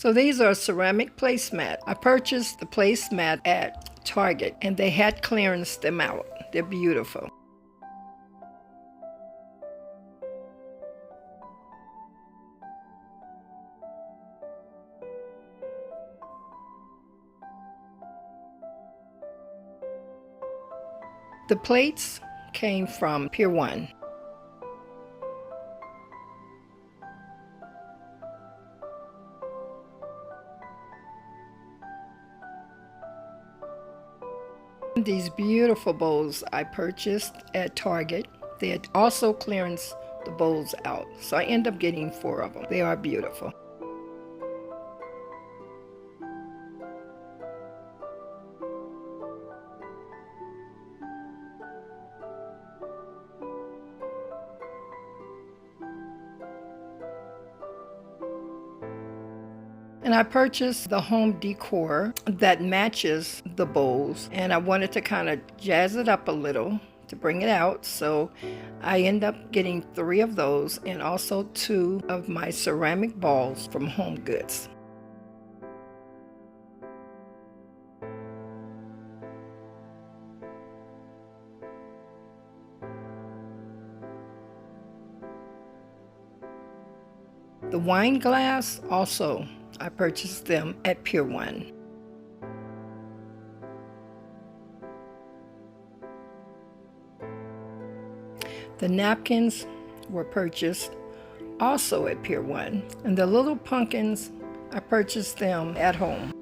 So these are ceramic placemat. I purchased the placemat at Target and they had clearanced them out. They're beautiful. The plates came from Pier 1. These beautiful bowls I purchased at Target. They had also clearanced the bowls out, so I end up getting 4 of them. They are beautiful. And I purchased the home decor that matches the bowls, and I wanted to kind of jazz it up a little to bring it out, so I end up getting 3 of those and also 2 of my ceramic balls from Home Goods. The wine glass also, I purchased them at Pier 1. The napkins were purchased also at Pier 1. And the little pumpkins, I purchased them at home.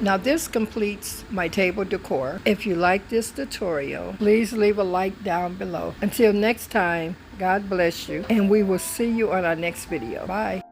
Now this completes my table decor. If you like this tutorial, please leave a like down below. Until next time, God bless you, and we will see you on our next video. Bye.